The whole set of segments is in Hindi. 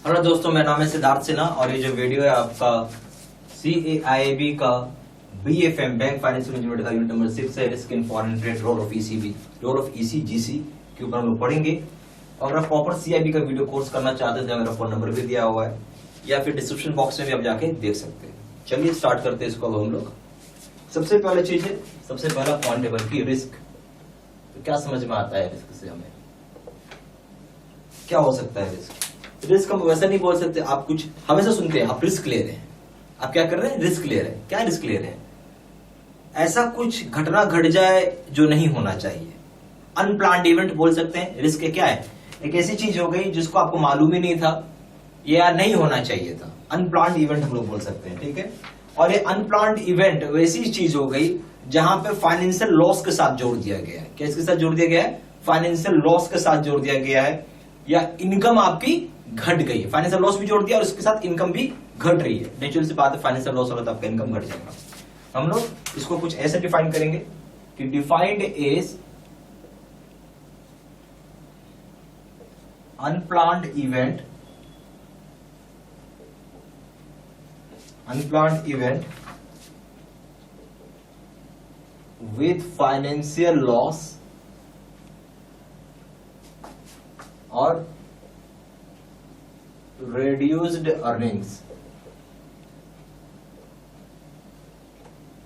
हेलो दोस्तों, मेरा नाम है सिद्धार्थ सिन्हा और ये जो वीडियो है आपका CAIIB का BFM बैंक फाइनेंशियल मैनेजमेंट का यूनिट नंबर 6 है, risk in foreign trade, role of ECB, role of ECGC के ऊपर हम लोग पढ़ेंगे। अगर आप प्रॉपर CIB का वीडियो कोर्स करना चाहते हैं तो मेरा फोन नंबर भी दिया हुआ है या फिर डिस्क्रिप्शन बॉक्स में भी आप जाके देख सकते हैं। चलिए स्टार्ट करते हैं इसको। हम लोग सबसे पहले चीज है, सबसे पहला पॉइंट है बल्कि रिस्क। तो क्या समझ में आता है रिस्क से? हमें क्या हो सकता है रिस्क? रिस्क हम वैसा नहीं बोल सकते। आप कुछ हमेशा सुनते हैं आप रिस्क ले रहे हैं, आप क्या कर रहे हैं? रिस्क ले रहे हैं। क्या रिस्क ले रहे हैं? ऐसा कुछ घटना घट जाए जो नहीं होना चाहिए, अनप्लान्ड इवेंट बोल सकते हैं। रिस्क क्या है? एक ऐसी चीज हो गई जिसको आपको मालूम ही नहीं था या नहीं होना चाहिए था, अनप्लान्ड इवेंट हम लोग बोल सकते हैं। ठीक है, और ये अनप्लान्ड इवेंट वैसी चीज हो गई जहां पे फाइनेंशियल लॉस के साथ जोड़ दिया गया है। क्या इसके साथ जोड़ दिया गया है? फाइनेंशियल लॉस के साथ जोड़ दिया गया है, या इनकम आपकी घट गई है। फाइनेंशियल लॉस भी जोड़ दिया और उसके साथ इनकम भी घट रही है। नेचुरल सी बात है, फाइनेंशियल लॉस होगा तो आपका इनकम घट जाएगा। हम लोग इसको कुछ ऐसे डिफाइन करेंगे कि defined as unplanned event, unplanned event with financial loss or reduced earnings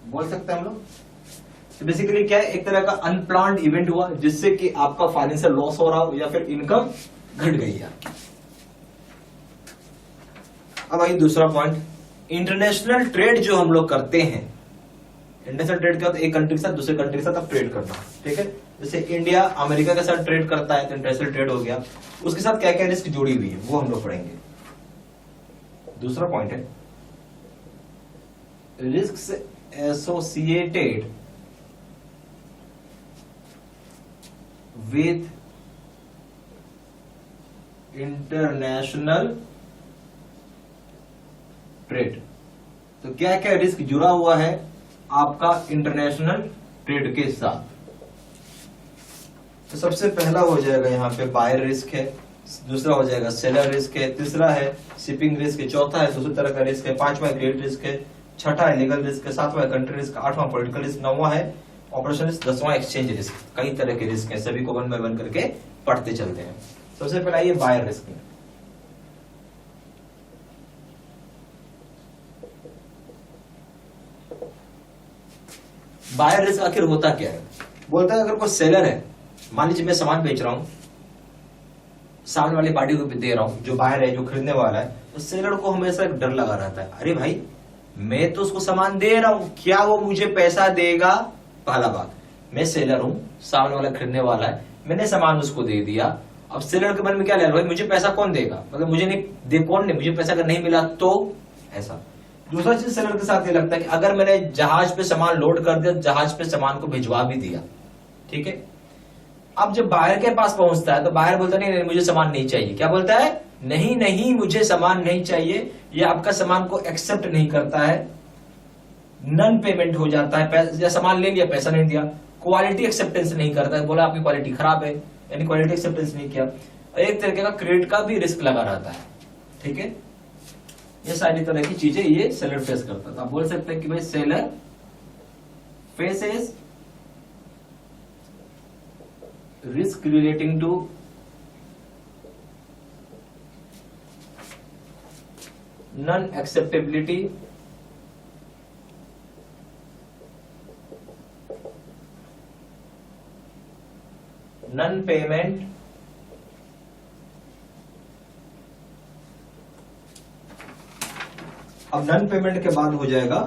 बोल सकते हैं हम लोग। तो बेसिकली क्या है? एक तरह का अनप्लान्ड इवेंट हुआ जिससे कि आपका फाइनेंशियल लॉस हो रहा हो या फिर इनकम घट गई है। अब आइए दूसरा पॉइंट, इंटरनेशनल ट्रेड जो हम लोग करते हैं। इंटरनेशनल ट्रेड का तो एक कंट्री के साथ दूसरे कंट्री के साथ आप ट्रेड करना, ठीक है। जैसे इंडिया अमेरिका के साथ ट्रेड करता है तो इंटरनेशनल ट्रेड हो गया। उसके साथ क्या क्या रिस्क जुड़ी हुई है वो हम लोग पढ़ेंगे। दूसरा पॉइंट है risk associated with international trade. तो क्या क्या रिस्क जुड़ा हुआ है आपका इंटरनेशनल ट्रेड के साथ? तो सबसे पहला हो जाएगा यहाँ पे बायर रिस्क है, दूसरा हो जाएगा सेलर रिस्क है, तीसरा है शिपिंग रिस्क है, चौथा है दूसरी तरह का रिस्क है, पांचवा क्रेडिट रिस्क है, छठा है लीगल रिस्क है, सातवां कंट्री रिस्क, आठवां पॉलिटिकल रिस्क, नौवां है ऑपरेशन रिस्क, 10वां एक्सचेंज रिस्क। कई तरह के रिस्क है, सभी को वन बाय वन करके पढ़ते चलते हैं। सबसे पहला ये बायर रिस्क है। बायर रिस्क आखिर होता क्या है? बोलता है अगर कोई सेलर है, मान लीजिए मैं सामान बेच रहा हूं, सामने वाली पार्टी को दे रहा हूं, जो बायर है जो खरीदने वाला है, तो सेलर को हमेशा एक डर लगा रहता है, अरे भाई मैं तो उसको सामान दे रहा हूं, क्या वो मुझे पैसा देगा? पहला बात, मैं सेलर हूं, सामने वाला खरीदने वाला है, मैंने सामान उसको दे दिया। अब सेलर के मन में क्या ले रहा है? मुझे पैसा कौन देगा? मतलब मुझे नहीं दे, कौन नहीं, मुझे पैसा अगर नहीं मिला तो ऐसा। दूसरा चीज सेलर के साथ ये लगता है कि अगर मैंने जहाज पे सामान लोड कर दिया, जहाज पे सामान को भिजवा भी दिया, ठीक है, अब जब बायर के पास पहुंचता है तो बायर बोलता नहीं, नहीं मुझे सामान नहीं चाहिए। क्या बोलता है? नहीं नहीं मुझे सामान नहीं चाहिए। ये आपका सामान को एक्सेप्ट नहीं करता है, नन पेमेंट हो जाता है, या सामान ले लिया पैसा नहीं दिया। क्वालिटी एक्सेप्टेंस नहीं करता है, बोला आपकी क्वालिटी खराब है, यानी क्वालिटी एक्सेप्टेंस नहीं किया। एक तरीके का क्रेडिट का भी रिस्क लगा रहता है, ठीक है। ये सारी तरह की चीजें ये सेलर फेस करता था। आप बोल सकते हैं कि भाई seller faces risk relating to non acceptability non payment अब नॉन पेमेंट के बाद हो जाएगा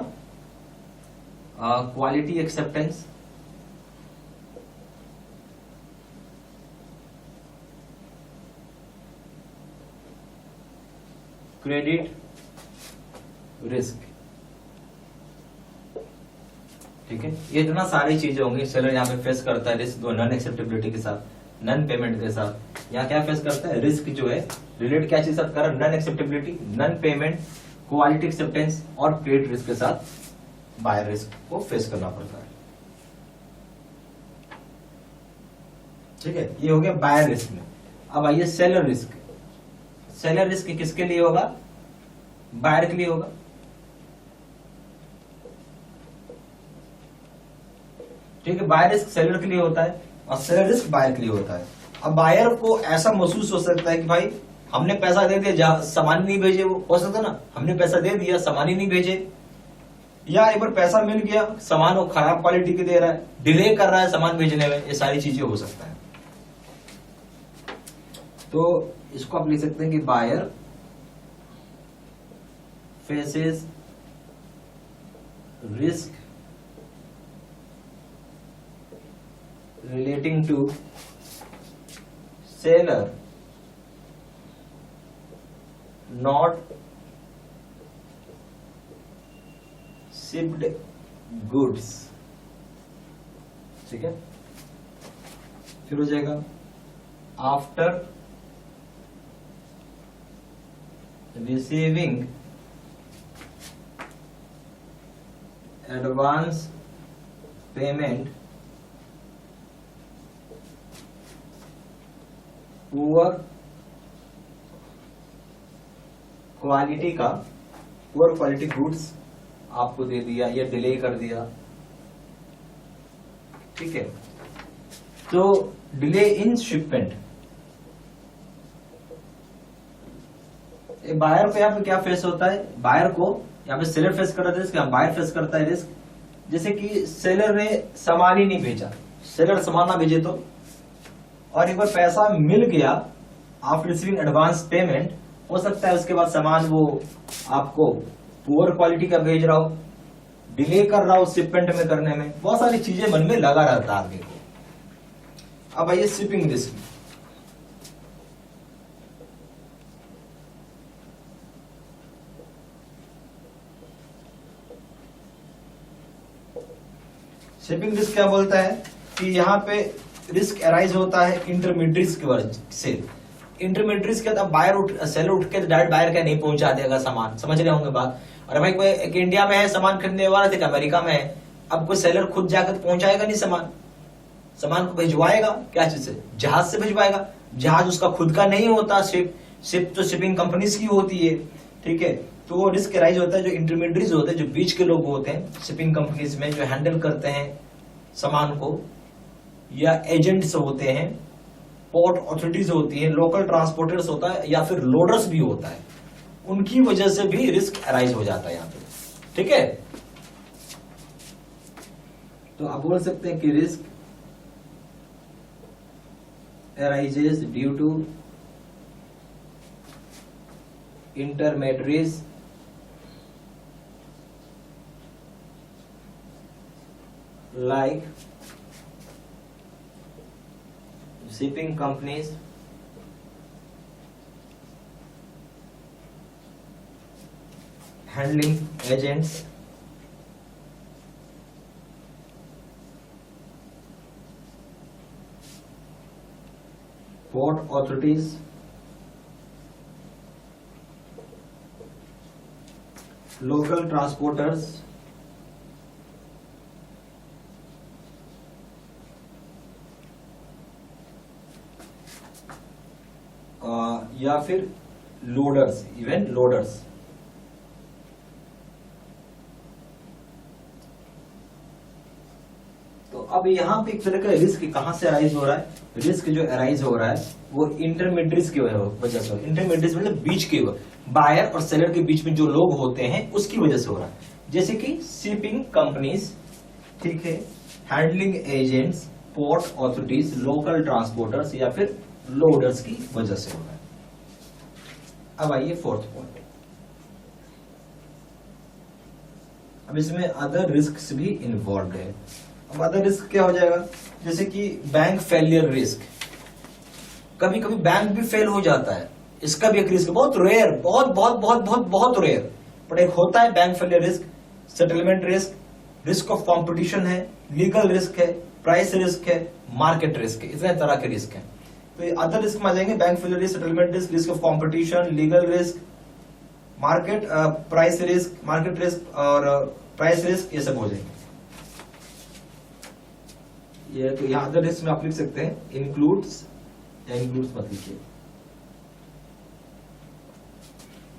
क्वालिटी एक्सेप्टेंस, क्रेडिट रिस्क, ठीक है। ये इतना सारी चीजें होंगी सेलर यहाँ पे फेस करता है रिस्क, दो नॉन एक्सेप्टेबिलिटी के साथ, नॉन पेमेंट के साथ। यहाँ क्या फेस करता है? रिस्क जो है रिलेट क्या चीज साथ कर रहा है? Non acceptability, non payment, quality acceptance और क्रेडिट रिस्क के साथ बायर रिस्क को फेस करना पड़ता है। ठीक है, ये हो गया बायर रिस्क में। अब आइए सेलर रिस्क। सेलर रिस्क किसके लिए होगा? बायर के लिए होगा। ठीक है, बायर रिस्क सेलर के लिए होता है और सेलर रिस्क बायर के लिए होता है। अब बायर को ऐसा महसूस हो सकता है कि भाई हमने पैसा दे दिया, सामान नहीं भेजे, वो हो सकता ना, हमने पैसा दे दिया सामान ही नहीं भेजे, या एक बार पैसा मिल गया सामान वो खराब क्वालिटी के दे रहा है, डिले कर रहा है सामान भेजने में, ये सारी चीजें हो सकता है। तो इसको आप लिख सकते हैं कि buyer faces risk relating to seller not shipped goods। ठीक है, फिर हो जाएगा after receiving advance payment poor quality goods आपको दे दिया या डिले कर दिया। ठीक है, तो डिले इन शिपमेंट, बायर को यहाँ पे क्या फेस होता है? बायर को यहाँ पे सेलर फेस कर रहा है रिस्क, यहाँ बायर फेस करता है रिस्क। जैसे कि सेलर ने सामान ही नहीं भेजा, सेलर सामान ना भेजे तो, और एक बार पैसा मिल गया आफ्टर रिसीविंग एडवांस पेमेंट, हो सकता है उसके बाद सामान वो आपको पुअर क्वालिटी का भेज रहा हो, डिले कर रहा हो शिपमेंट में करने में, बहुत सारी चीजें मन में लगा रहता है आदमी को। अब आइए शिपिंग रिस्क। शिपिंग रिस्क क्या बोलता है कि यहाँ पे रिस्क अराइज होता है इंटरमीडिएट्स की वजह से। इंटरमीडिएट्स के बाद बायर सेलर उठ के डायरेक्ट बायर का नहीं पहुंचा देगा सामान, समझ रहे होंगे बात। और भाई कोई एक इंडिया में है सामान खरीदने वाला, थे अमेरिका में है, अब कोई सेलर खुद जाकर पहुंचाएगा नहीं सामान को भिजवाएगा क्या चीज से? जहाज से भिजवाएगा। जहाज उसका खुद का नहीं होता, शिप तो शिपिंग कंपनीज की होती है। ठीक है, तो वो रिस्क अराइज होता है जो इंटरमीडिएट्स होते हैं, जो बीच के लोग होते हैं शिपिंग कंपनीज में, जो हैंडल करते हैं सामान को, या एजेंट्स होते हैं, पोर्ट ऑथोरिटीज होती है, लोकल ट्रांसपोर्टर्स होता है, या फिर लोडर्स भी होता है, उनकी वजह से भी रिस्क अराइज हो जाता है यहाँ पे। ठीक है, तो आप बोल सकते हैं कि risk arises due to intermediates like shipping companies, handling agents, port authorities, local transporters, या फिर लोडर्स, इवन लोडर्स। तो अब यहाँ पे एक तरह का रिस्क कहां से अराइज हो रहा है? रिस्क जो अराइज हो रहा है वो इंटरमीडिएट्स की वजह से। इंटरमीडिएट्स मतलब बीच के, बायर और सेलर के बीच में जो लोग होते हैं उसकी वजह से हो रहा है। जैसे कि शिपिंग कंपनीज, ठीक है, handling agents, port authorities, local transporters, या फिर लोडर्स की वजह से हो रहा है। अब आइए फोर्थ पॉइंट। अब इसमें अदर रिस्क भी इन्वॉल्व है। अब अदर रिस्क क्या हो जाएगा? जैसे कि बैंक फेलियर रिस्क, कभी कभी बैंक भी फेल हो जाता है, इसका भी एक रिस्क, बहुत रेयर, बहुत रेयर, बट एक होता है bank failure risk. Settlement risk, risk of competition है, लीगल रिस्क है, प्राइस रिस्क है, मार्केट रिस्क है, इतने तरह के रिस्क हैं। तो ये अदर रिस्क में आ जाएंगे bank failure risk, settlement risk, risk of competition, legal risk, market price risk, market risk और प्राइस रिस्क, ये सब हो जाएंगे। ये तो यहाँ अदर रिस्क में आप लिख सकते हैं इंक्लूड्स, या इंक्लूड्स मत लिखिए,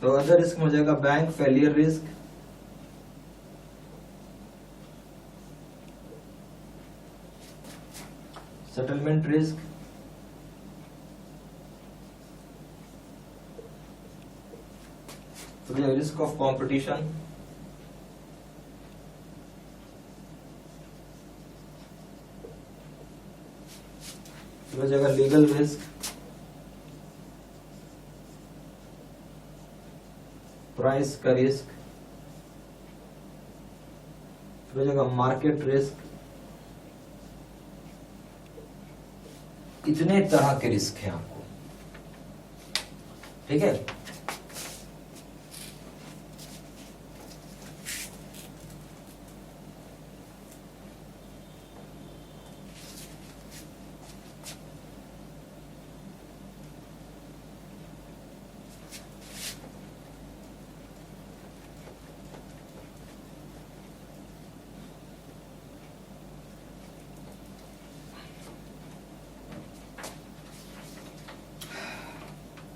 तो अदर रिस्क में हो जाएगा bank failure risk, settlement risk, तो रिस्क ऑफ कंपटीशन, तो हो जाएगा लीगल रिस्क, प्राइस का रिस्क, फिर हो जाएगा मार्केट रिस्क। इतने तरह के रिस्क हैं आपको, ठीक है।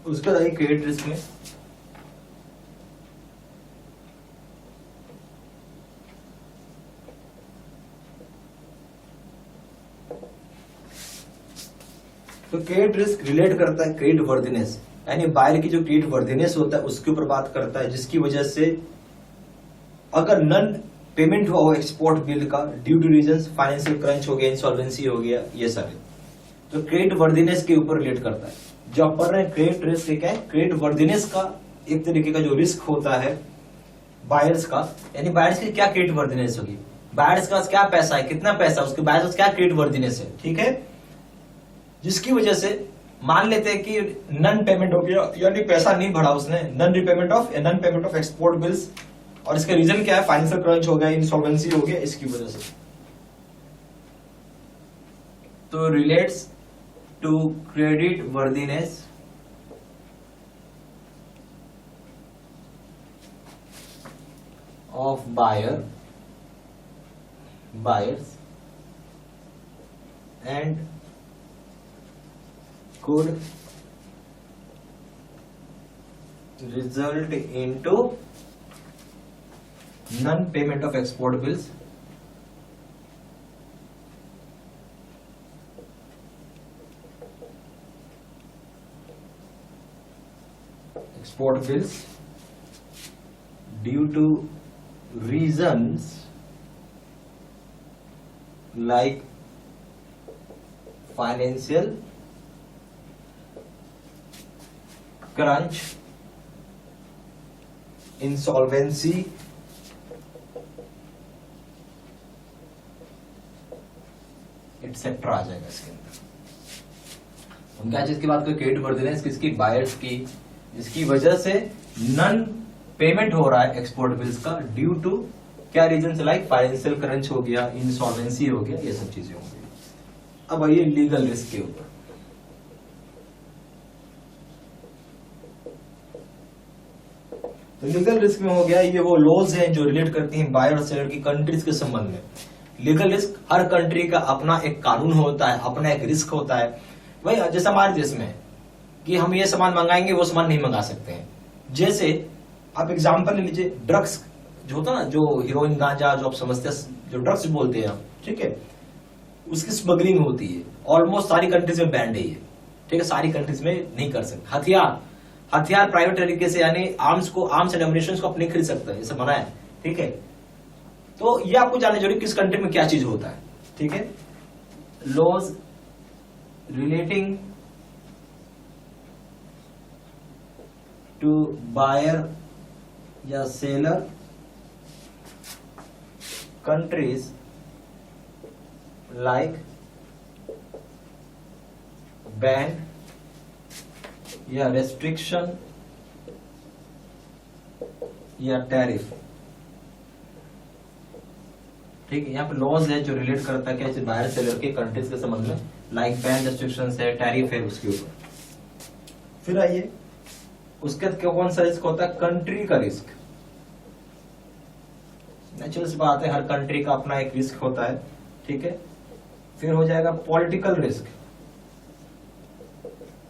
उसका आइए क्रेडिट रिस्क में तो क्रेडिट रिस्क रिलेट करता है क्रेडिट वर्दीनेस, यानी बायर की जो क्रेडिट वर्दीनेस होता है उसके ऊपर बात करता है, जिसकी वजह से अगर नन पेमेंट हुआ हो एक्सपोर्ट बिल का due two reasons, financial crunch हो गया, इंसॉल्वेंसी हो गया, ये सब है तो क्रेडिट वर्दीनेस के ऊपर रिलेट करता है। जो आप पढ़ रहे हैं क्रेडिट रिस्क क्या है, क्रेडिट वर्दीनेस का एक तरीके का जो रिस्क होता है बायर्स का, यानी बायर्स की क्या क्रेडिट वर्दीनेस होगी, बायर्स का क्या पैसा है, कितना पैसा, उसके बायर्स क्या क्रेडिट वर्दीनेस है, ठीक है। जिसकी वजह से मान लेते हैं कि नन पेमेंट हो गया, यानी पैसा नहीं भरा उसने, non payment of export bills, और इसका रीजन क्या है, फाइनेंशियल क्रंच हो गया, इंसॉल्वेंसी हो गया, इसकी वजह से। तो relates to credit worthiness of buyers and could result into non-payment of export bills, due to reasons like financial crunch, insolvency, etcetera आ जाएगा इसके अंदर। हम क्या चीज की बात करें, क्रेडिट वर्दीनेस किसकी, बायर्स की, जिसकी वजह से नन पेमेंट हो रहा है एक्सपोर्ट बिल्स का ड्यू टू क्या रीजन, लाइक फाइनेंशियल क्रंच हो गया, इंसॉल्वेंसी हो गया, ये सब चीजें होंगी। अब आइए लीगल रिस्क के ऊपर। तो लीगल रिस्क में हो गया, ये वो लॉज हैं जो रिलेट करती हैं बायर और सेलर की कंट्रीज के संबंध में। लीगल रिस्क हर कंट्री का अपना एक कानून होता है, अपना एक रिस्क होता है। भाई जैसे हमारे देश में कि हम ये सामान मंगाएंगे वो सामान नहीं मंगा सकते हैं। जैसे आप एग्जांपल ले लीजिए, ड्रग्स जो होता है ना, जो हीरोइन गांजा जो आप समझते हैं, जो ड्रग्स बोलते हैं आप, ठीक है, उसकी स्मगलिंग होती है, ऑलमोस्ट सारी कंट्रीज में बैंड है ये, ठीक है, सारी कंट्रीज में नहीं कर सकते। हथियार प्राइवेट तरीके से, यानी आर्म्स एंड एम्युनिशन को आप नहीं खरीद सकते, ये सब मना है, ठीक है। तो ये आपको जानना जरूरी किस कंट्री में क्या चीज होता है, ठीक है। लॉज रिलेटिंग टू बायर या सेलर कंट्रीज लाइक बैन या रेस्ट्रिक्शन या टैरिफ, ठीक है। यहाँ पे लॉज है जो रिलेट करता है क्या, बायर सेलर के कंट्रीज के संबंध में, लाइक बैन, रेस्ट्रिक्शन है, टैरिफ है उसके ऊपर। फिर आइए उसके बाद कौन सा रिस्क होता है, कंट्री का रिस्क। नेचुरल सी बात है, हर कंट्री का अपना एक रिस्क होता है, ठीक है। फिर हो जाएगा पॉलिटिकल रिस्क।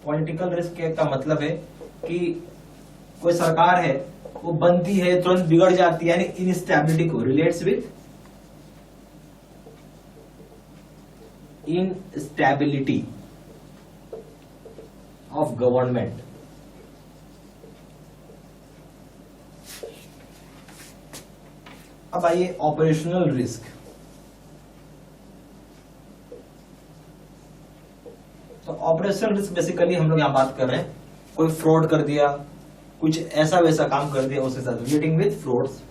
पॉलिटिकल रिस्क का मतलब है कि कोई सरकार है वो बनती है तुरंत बिगड़ जाती है, यानी इनस्टेबिलिटी को relates with instability of government. अब आइए ऑपरेशनल रिस्क। तो ऑपरेशनल रिस्क बेसिकली हम लोग यहां बात कर रहे हैं, कोई फ्रॉड कर दिया, कुछ ऐसा वैसा काम कर दिया, उसके साथ relating with frauds,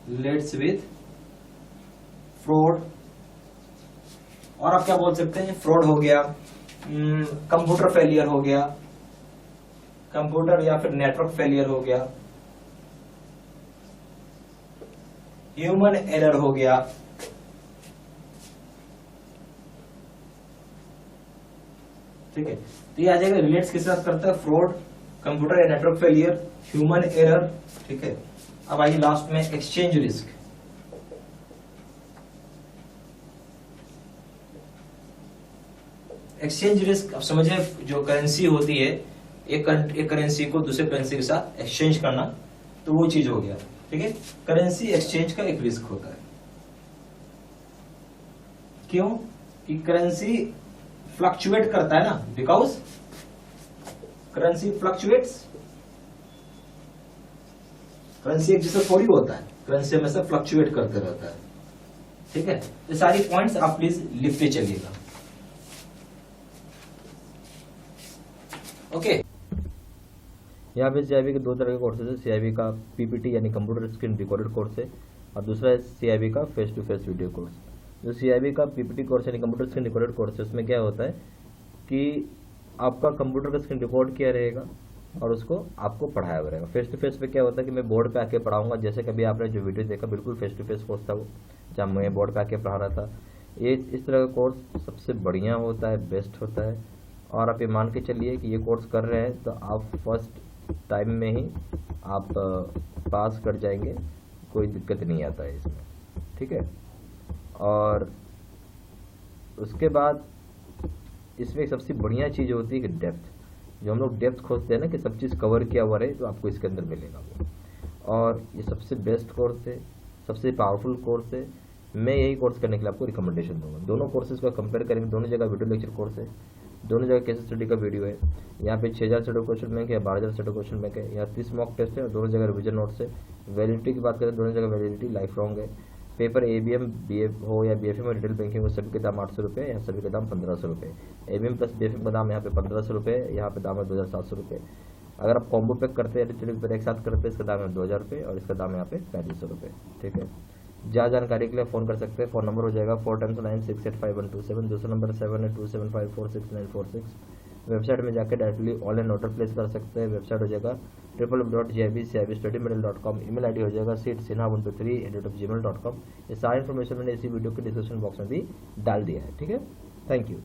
relates with fraud. और आप क्या बोल सकते हैं, फ्रॉड हो गया, कंप्यूटर फेलियर हो गया, कंप्यूटर या फिर नेटवर्क फेलियर हो गया, ह्यूमन एरर हो गया, ठीक है। तो ये आ जाएगा रिलेट्स किसके साथ करता है, फ्रॉड, कंप्यूटर या नेटवर्क फेलियर, ह्यूमन एरर, ठीक है। अब आइए लास्ट में एक्सचेंज रिस्क। एक्सचेंज रिस्क आप समझे, जो करेंसी होती है, एक करेंसी को दूसरे करेंसी के साथ एक्सचेंज करना, तो वो चीज हो गया, ठीक है। करेंसी एक्सचेंज का एक रिस्क होता है। क्यों? कि करेंसी फ्लक्चुएट करता है ना, बिकॉज करेंसी फ्लक्चुएट्स। करेंसी एक जैसा थोड़ी होता है, करेंसी हमेशा फ्लक्चुएट करते रहता है, ठीक है। ये सारी पॉइंट्स आप प्लीज लिखते चलिएगा, ओके। यहाँ पे सीआईबी के दो तरह के कोर्सेज है। सीआईबी का पीपीटी यानी कंप्यूटर स्क्रीन रिकॉर्डेड कोर्स है, और दूसरा है सीआईबी का face to face video course. जो सीआईबी का पीपीटी कोर्स यानी कंप्यूटर स्क्रीन रिकॉर्डेड कोर्स है, उसमें क्या होता है कि आपका कंप्यूटर का स्क्रीन रिकॉर्ड किया रहेगा और उसको आपको पढ़ाया हुआ रहेगा। फेस टू फेस पे क्या होता है कि मैं बोर्ड पे आके पढ़ाऊंगा, जैसे कभी आपने जो वीडियो देखा बिल्कुल फेस टू फेस कोर्स था वो, जहाँ मैं बोर्ड पे आके पढ़ा रहा था। ये इस तरह का कोर्स सबसे बढ़िया होता है, बेस्ट होता है। और आप ये मान के चलिए कि ये कोर्स कर रहे हैं तो आप फर्स्ट टाइम में ही आप पास कर जाएंगे, कोई दिक्कत नहीं आता है इसमें, ठीक है। और उसके बाद इसमें सबसे बढ़िया चीज़ होती है कि डेप्थ, जो हम लोग डेप्थ खोजते हैं ना कि सब चीज़ कवर किया हुआ रहे, तो आपको इसके अंदर मिलेगा वो। और ये सबसे बेस्ट कोर्स है, सबसे पावरफुल कोर्स है। मैं यही कोर्स करने के लिए आपको रिकमेंडेशन दूंगा। दोनों कोर्सेज को कंपेयर करेंगे, दोनों जगह वीडियो लेक्चर कोर्स है, दोनों जगह केस स्टडी का वीडियो है। यहाँ पे 6000 सेट ऑफ क्वेश्चन बैंक है, 12000 सेट ऑफ क्वेश्चन बैंक है। यहाँ 30 मॉक टेस्ट है और दोनों जगह रिविजन नोट्स है। वैलिडिटी की बात करें, दोनों जगह वैलिडिटी लाइफ लॉन्ग है। पेपर एबीएम बीएफ हो या बीएफएम और रिटेल बैंकिंग हो, सभी के दाम 800 रुपये, यहाँ सभी के दाम 1500 रुपये। एबीएम प्लस बीएफएम का दाम यहाँ पे 1500 रुपये, यहाँ पे दाम है 2700 रुपये। अगर आप कॉम्बो पैक करते हैं, रिटेल पेपर एक साथ करते हैं, इसका दाम है 2000 रुपये और इसका दाम यहाँ पे 3500 रुपये, ठीक है। ज़्यादा जानकारी के लिए फ़ोन कर सकते हैं। फ़ोन नंबर हो जाएगा 4 times 9685127, दूसरा नंबर 78275469446। वेबसाइट में जाकर डायरेक्टली ऑनलाइन ऑर्डर प्लेस कर सकते हैं। वेबसाइट हो जाएगा www.jibstudymetal.com। ईमेल आईडी हो जाएगा seatsinha123@gmail.com। ये सारी इन्फॉर्मेशन मैंने इसी वीडियो के डिस्क्रिप्शन बॉक्स में भी डाल दिया है, ठीक है। Thank you.